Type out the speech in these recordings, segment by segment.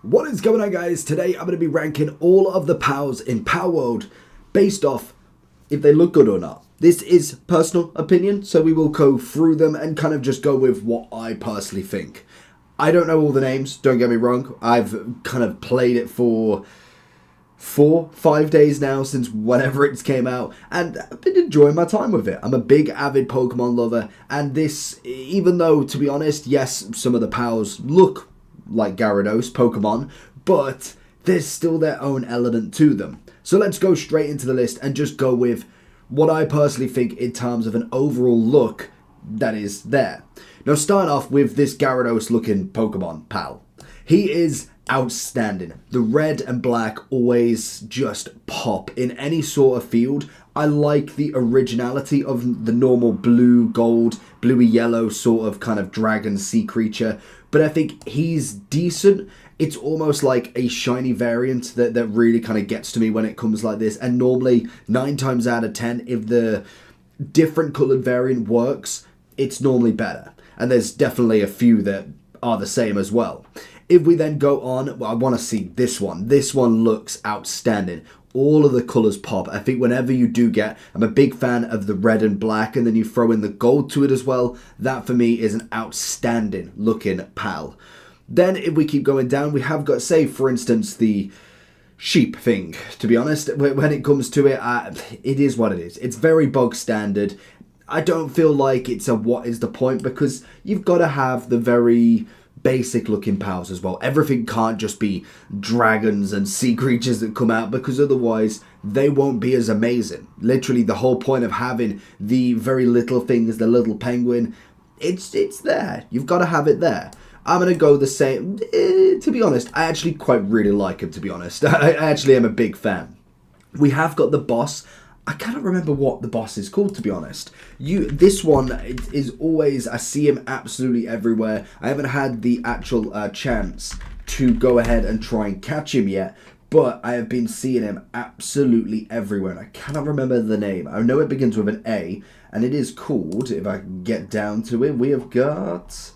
What is going on, guys? Today I'm going to be ranking all of the pals in Palworld based off if they look good or not. This is personal opinion, so we will go through them and kind of just go with what I personally think. I don't know all the names, don't get me wrong. I've kind of played it for 5 days now since whenever it came out, and I've been enjoying my time with it. I'm a big avid Pokemon lover, and this, even though, to be honest, yes, some of the pals look like Gyarados Pokemon, but there's still their own element to them. So let's go straight into the list and just go with what I personally think in terms of an overall look that is there. Now, starting off with this Gyarados looking Pokemon pal. He is outstanding. The red and black always just pop in any sort of field. I like the originality of the normal blue, gold, bluey yellow sort of kind of dragon sea creature, but I think he's decent. It's almost like a shiny variant that really kind of gets to me when it comes like this, and normally 9 times out of 10, if the different coloured variant works, it's normally better. And there's definitely a few that are the same as well. If we then go on, well, I want to see this one. This one looks outstanding. All of the colours pop. I think whenever you do get, I'm a big fan of the red and black, and then you throw in the gold to it as well. That for me is an outstanding looking pal. Then if we keep going down, we have got, say for instance, the sheep thing. To be honest, when it comes to it, it is what it is. It's very bog standard. I don't feel like it's a what is the point, because you've got to have the very basic looking pals as well. Everything can't just be dragons and sea creatures that come out, because otherwise they won't be as amazing. Literally the whole point of having the very little things, the little penguin, it's there. You've got to have it there. I'm going to go the same. To be honest, I actually quite really like him, to be honest. I actually am a big fan. We have got the boss. I cannot remember what the boss is called, to be honest. This one is always, I see him absolutely everywhere. I haven't had the actual chance to go ahead and try and catch him yet, but I have been seeing him absolutely everywhere, and I cannot remember the name. I know it begins with an A, and it is called, if I can get down to it, we have got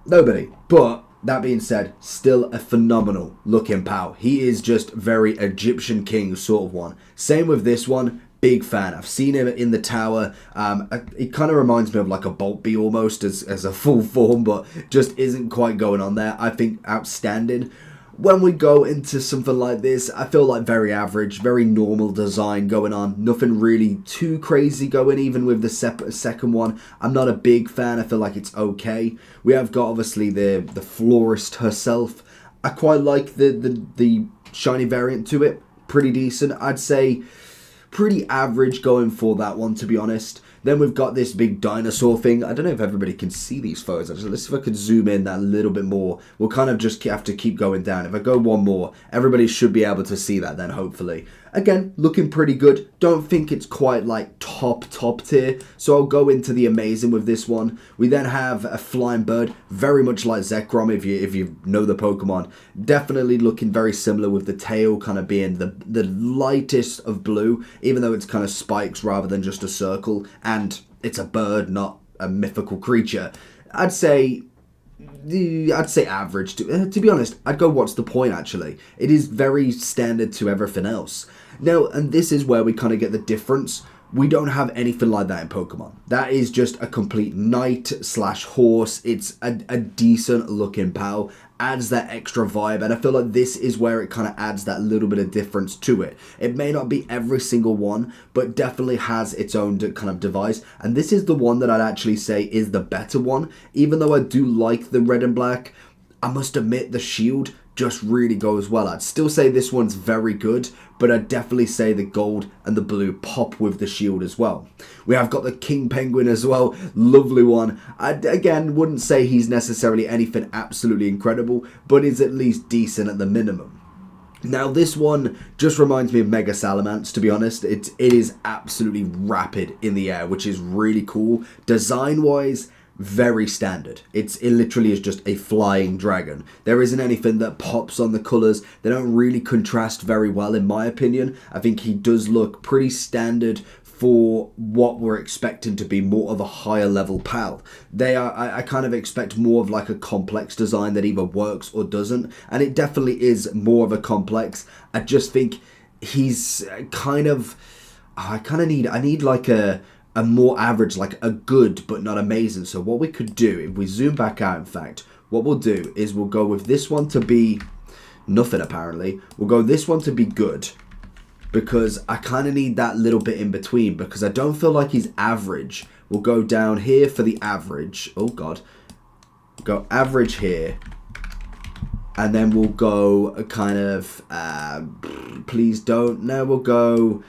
nobody. But that being said, still a phenomenal looking pal. He is just very Egyptian king sort of one. Same with this one. Big fan. I've seen him in the tower. It kind of reminds me of like a Boltby almost as a full form, but just isn't quite going on there. I think outstanding. When we go into something like this, I feel like very average, very normal design going on. Nothing really too crazy going, even with the second one. I'm not a big fan. I feel like it's okay. We have got, obviously, the florist herself. I quite like the shiny variant to it. Pretty decent. I'd say pretty average going for that one, to be honest. Then we've got this big dinosaur thing. I don't know if everybody can see these photos. Let's see if I could zoom in that a little bit more. We'll kind of just have to keep going down. If I go one more, everybody should be able to see that then, hopefully. Again, looking pretty good. Don't think it's quite like top tier. So I'll go into the amazing with this one. We then have a flying bird, very much like Zekrom if you know the Pokemon. Definitely looking very similar, with the tail kind of being the lightest of blue, even though it's kind of spikes rather than just a circle. And it's a bird, not a mythical creature. I'd say average. To be honest, I'd go what's the point, actually. It is very standard to everything else. Now, and this is where we kind of get the difference. We don't have anything like that in Pokemon. That is just a complete knight/horse. It's a decent looking pal. Adds that extra vibe, and I feel like this is where it kind of adds that little bit of difference to it. It may not be every single one, but definitely has its own kind of device, and this is the one that I'd actually say is the better one. Even though I do like the red and black, I must admit the shield just really goes well. I'd still say this one's very good, but I'd definitely say the gold and the blue pop with the shield as well. We have got the King Penguin as well. Lovely one. I, again, wouldn't say he's necessarily anything absolutely incredible, but is at least decent at the minimum. Now, this one just reminds me of Mega Salamence, to be honest. It is absolutely rapid in the air, which is really cool. Design-wise, very standard. It literally is just a flying dragon. There isn't anything that pops on the colours. They don't really contrast very well, in my opinion. I think he does look pretty standard for what we're expecting to be more of a higher level PAL. I kind of expect more of like a complex design that either works or doesn't, and it definitely is more of a complex. I just think he's kind of, I need like a more average, like a good but not amazing. So what we could do, if we zoom back out, in fact, what we'll do is we'll go with this one to be nothing apparently. We'll go this one to be good, because I kind of need that little bit in between, because I don't feel like he's average. We'll go down here for the average. Oh God. Go average here. And then we'll go kind of, please don't. No, we'll go,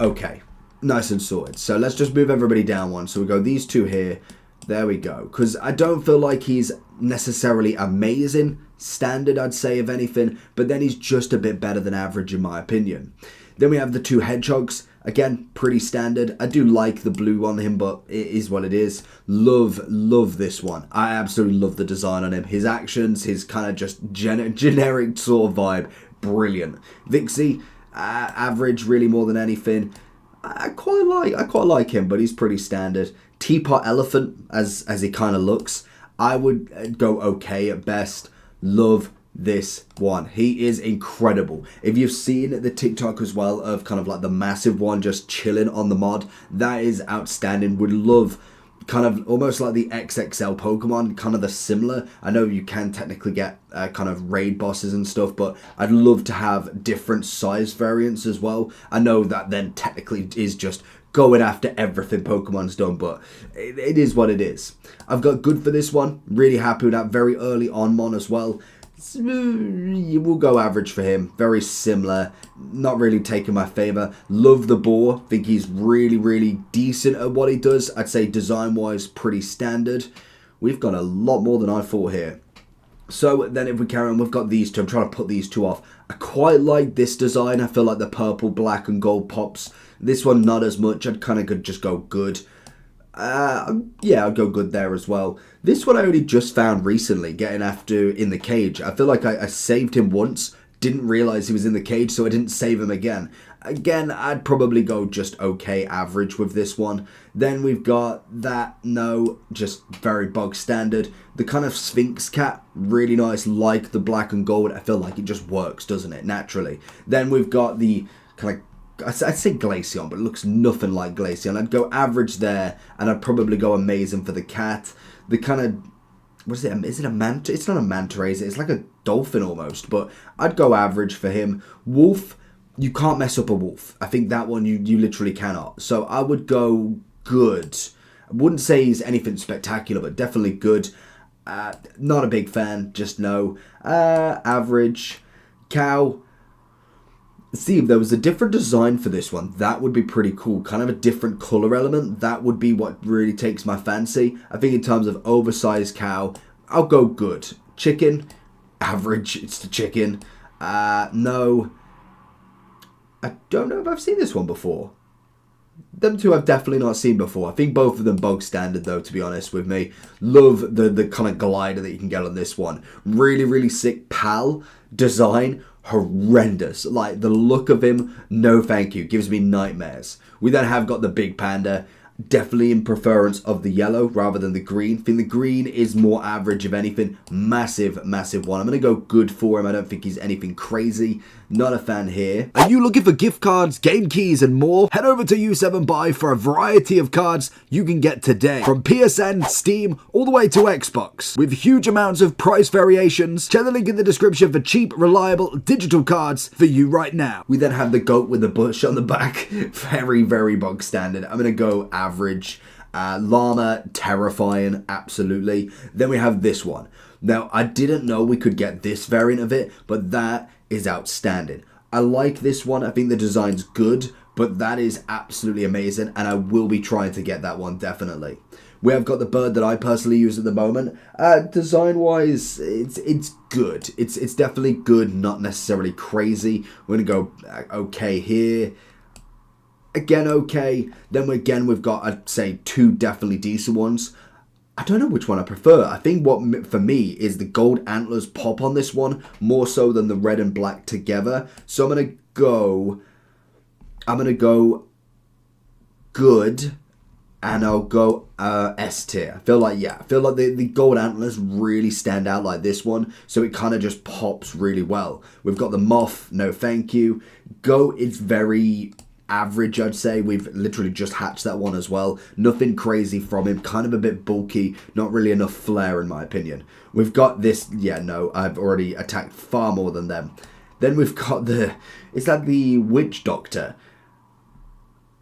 okay. Nice and sorted. So let's just move everybody down one. So we go these two here. There we go. Because I don't feel like he's necessarily amazing. Standard, I'd say, if anything. But then he's just a bit better than average, in my opinion. Then we have the two hedgehogs. Again, pretty standard. I do like the blue on him, but it is what it is. Love this one. I absolutely love the design on him. His actions, his kind of just generic sort of vibe. Brilliant. Vixie, average really more than anything. I quite like him, but he's pretty standard. Teapot Elephant, as he kind of looks, I would go okay at best. Love this one. He is incredible. If you've seen the TikTok as well of kind of like the massive one just chilling on the mod, that is outstanding. Would love kind of almost like the XXL Pokemon, kind of the similar. I know you can technically get kind of raid bosses and stuff, but I'd love to have different size variants as well. I know that then technically is just going after everything Pokemon's done, but it is what it is. I've got good for this one. Really happy with that. Very early on Mon as well. We'll go average for him. Very similar. Not really taking my favour. Love the boar. Think he's really decent at what he does. I'd say design-wise, pretty standard. We've got a lot more than I thought here. So then if we carry on, we've got these two. I'm trying to put these two off. I quite like this design. I feel like the purple, black and gold pops. This one, not as much. I'd kind of could just go good. Yeah, I'd go good there as well. This one I only just found recently, getting after in the cage. I feel like I saved him once, didn't realise he was in the cage, so I didn't save him again. Again, I'd probably go just okay average with this one. Then we've got that, no, just very bog standard. The kind of Sphinx cat, really nice, like the black and gold. I feel like it just works, doesn't it, naturally. Then we've got the kind of, I'd say Glaceon, but it looks nothing like Glaceon. I'd go average there, and I'd probably go amazing for the cat. The kind of, what is it? Is it a manta? It's not a manta ray, is it? It's like a dolphin almost, but I'd go average for him. Wolf, you can't mess up a wolf. I think that one you literally cannot. So I would go good. I wouldn't say he's anything spectacular, but definitely good. Not a big fan, just no. Average. Cow. See, if there was a different design for this one, that would be pretty cool. Kind of a different colour element. That would be what really takes my fancy. I think in terms of oversized cow, I'll go good. Chicken, average. It's the chicken. No. I don't know if I've seen this one before. Them two I've definitely not seen before. I think both of them bog standard though, to be honest with me. Love the kind of glider that you can get on this one. Really sick PAL design. Horrendous. Like, the look of him, no thank you. Gives me nightmares. We then have got the big panda. Definitely in preference of the yellow rather than the green. I think the green is more average, if anything. Massive one. I'm going to go good for him. I don't think he's anything crazy. Not a fan here. Are you looking for gift cards, game keys and more? Head over to U7Buy for a variety of cards you can get today. From PSN, Steam, all the way to Xbox. With huge amounts of price variations. Check the link in the description for cheap, reliable digital cards for you right now. We then have the goat with the bush on the back. Very bog standard. I'm going to go average. Llama, terrifying, absolutely. Then we have this one. Now, I didn't know we could get this variant of it, but that is outstanding. I like this one. I think the design's good, but that is absolutely amazing, and I will be trying to get that one, definitely. We have got the bird that I personally use at the moment. Design-wise, it's good. It's definitely good, not necessarily crazy. We're going to go okay here. Again, okay. Then again, we've got, I'd say, two definitely decent ones. I don't know which one I prefer. I think what for me is the gold antlers pop on this one more so than the red and black together. So I'm gonna go good, and I'll go S tier. I feel like the gold antlers really stand out like this one, so it kind of just pops really well. We've got the moth, no thank you. It's very average, I'd say. We've literally just hatched that one as well. Nothing crazy from him, kind of a bit bulky, not really enough flair in my opinion. We've got this, I've already attacked far more than them. Then we've got is that the witch doctor?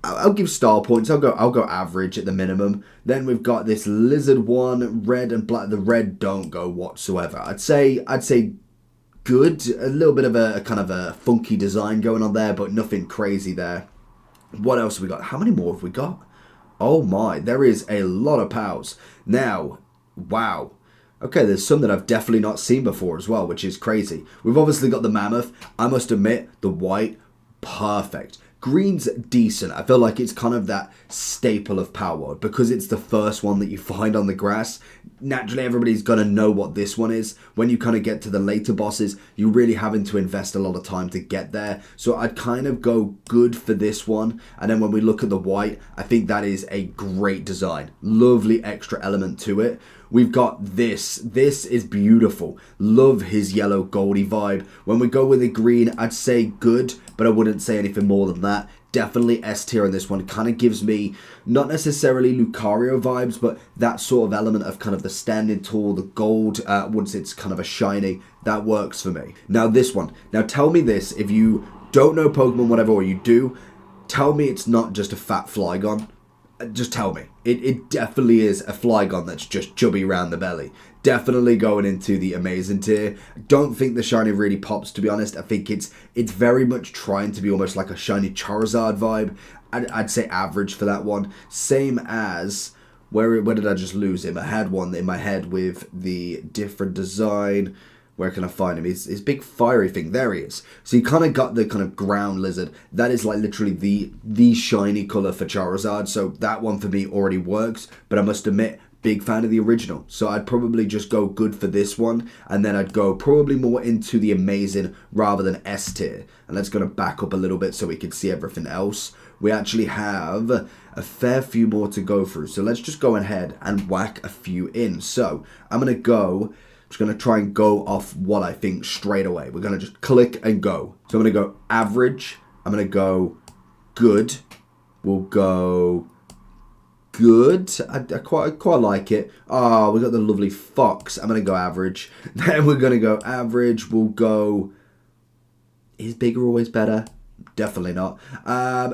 I'll give star points. I'll go average at the minimum. Then we've got this lizard one, red and black. The red don't go whatsoever. I'd say good. A little bit of a kind of a funky design going on there, but nothing crazy there. What else have we got? How many more have we got? Oh my, there is a lot of pals. Now, wow. Okay, there's some that I've definitely not seen before as well, which is crazy. We've obviously got the mammoth. I must admit, the white, perfect. Green's decent. I feel like it's kind of that staple of Palworld because it's the first one that you find on the grass. Naturally, everybody's going to know what this one is. When you kind of get to the later bosses, you're really having to invest a lot of time to get there. So I'd kind of go good for this one. And then when we look at the white, I think that is a great design. Lovely extra element to it. We've got this. This is beautiful. Love his yellow goldy vibe. When we go with the green, I'd say good, but I wouldn't say anything more than that. Definitely S tier on this one. Kind of gives me not necessarily Lucario vibes, but that sort of element of kind of the standing tall, the gold, once it's kind of a shiny, that works for me. Now this one. Now tell me this, if you don't know Pokemon, whatever, or you do, tell me it's not just a fat Flygon. Just tell me. It definitely is a Flygon that's just chubby around the belly. Definitely going into the amazing tier. Don't think the shiny really pops, to be honest. I think it's very much trying to be almost like a shiny Charizard vibe. I'd say average for that one. Same as, where did I just lose him? I had one in my head with the different design. Where can I find him? His big fiery thing. There he is. So you kind of got the kind of ground lizard. That is like literally the shiny colour for Charizard. So that one for me already works. But I must admit, big fan of the original. So I'd probably just go good for this one. And then I'd go probably more into the amazing rather than S tier. And let's go to back up a little bit so we can see everything else. We actually have a fair few more to go through. So let's just go ahead and whack a few in. So I'm going to go... just going to try and go off what I think straight away. We're going to just click and go. So I'm going to go average. I'm going to go good. We'll go good. I quite like it. Oh, we got the lovely fox. I'm going to go average. Then we're going to go average. We'll go... is bigger always better? Definitely not.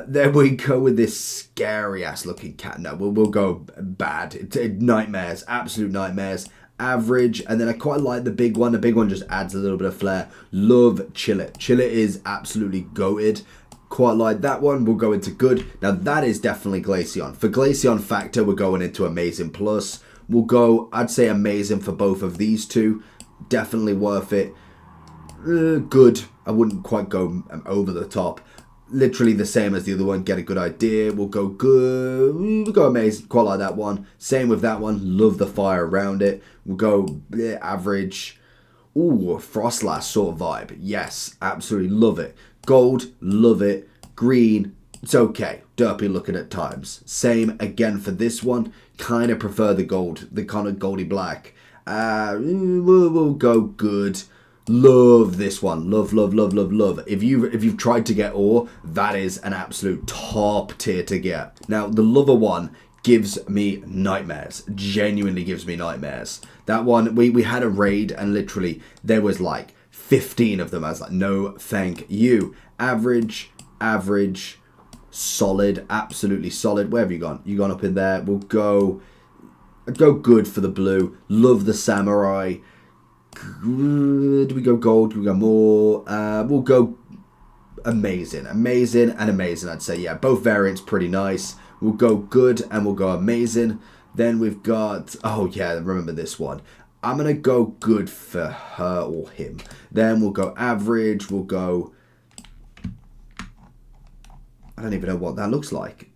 Then we go with this scary ass looking cat. No, we'll go bad. Nightmares. Absolute nightmares. Average, and then I quite like the big one. The big one just adds a little bit of flair. Love Chillit. Chillit is absolutely goated. Quite like that one. We'll go into good. Now that is definitely Glaceon. For Glaceon factor, we're going into amazing plus. We'll go, I'd say amazing for both of these two. Definitely worth it. Good. I wouldn't quite go over the top. Literally the same as the other one. Get a good idea. We'll go good. We'll go amazing. Quite like that one. Same with that one. Love the fire around it. We'll go average. Ooh, Frostlass sort of vibe. Yes, absolutely love it. Gold, love it. Green, it's okay. Derpy looking at times. Same again for this one. Kind of prefer the gold. The kind of goldy black. We'll go good. Love this one. Love, love, love, love, love. If you've tried to get ore, that is an absolute top tier to get. Now, the lover one gives me nightmares. Genuinely gives me nightmares. That one, we had a raid and literally there was like 15 of them. I was like, no, thank you. Average, average, solid, absolutely solid. Where have you gone? You gone up in there. We'll go good for the blue. Love the samurai. Do we go gold? Do we go more? We'll go amazing. Amazing and amazing, I'd say. Yeah, both variants pretty nice. We'll go good and we'll go amazing. Then we've got... oh, yeah, remember this one. I'm going to go good for her or him. Then we'll go average. We'll go... I don't even know what that looks like.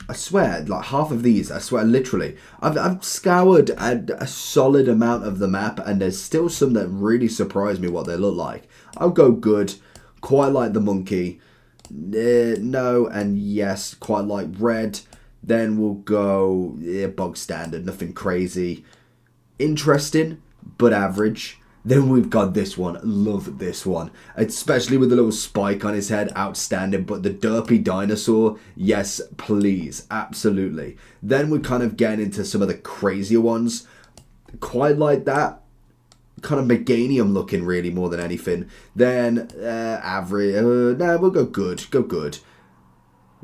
I swear, like half of these, I swear, literally, I've scoured a solid amount of the map and there's still some that really surprise me what they look like. I'll go good, quite like the monkey. No, and yes, quite like red. Then we'll go bog standard, nothing crazy. Interesting, but average. Then we've got this one. Love this one. Especially with the little spike on his head. Outstanding. But the derpy dinosaur. Yes, please. Absolutely. Then we're kind of getting into some of the crazier ones. Quite like that. Kind of Meganium looking really more than anything. Then average. We'll go good. Go good.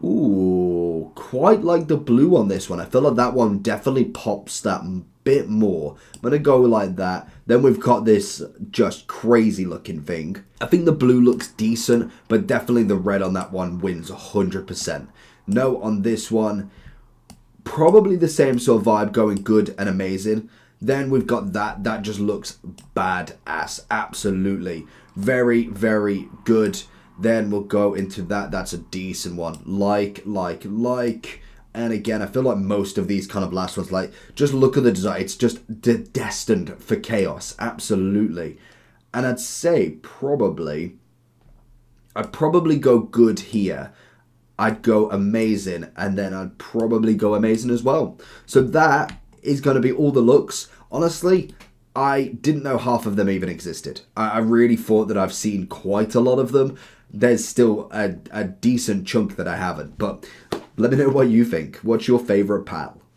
Ooh, quite like the blue on this one. I feel like that one definitely pops that bit more. I'm going to go like that. Then we've got this just crazy looking thing. I think the blue looks decent, but definitely the red on that one wins 100%. No, on this one, probably the same sort of vibe, going good and amazing. Then we've got that. That just looks badass. Absolutely. Very, very good. Then we'll go into that. That's a decent one. Like. And again, I feel like most of these kind of last ones, like, just look at the design. It's just destined for chaos. Absolutely. And I'd say I'd probably go good here. I'd go amazing. And then I'd probably go amazing as well. So that is going to be all the looks. Honestly, I didn't know half of them even existed. I really thought that I've seen quite a lot of them. There's still a decent chunk that I haven't. But let me know what you think. What's your favourite pal?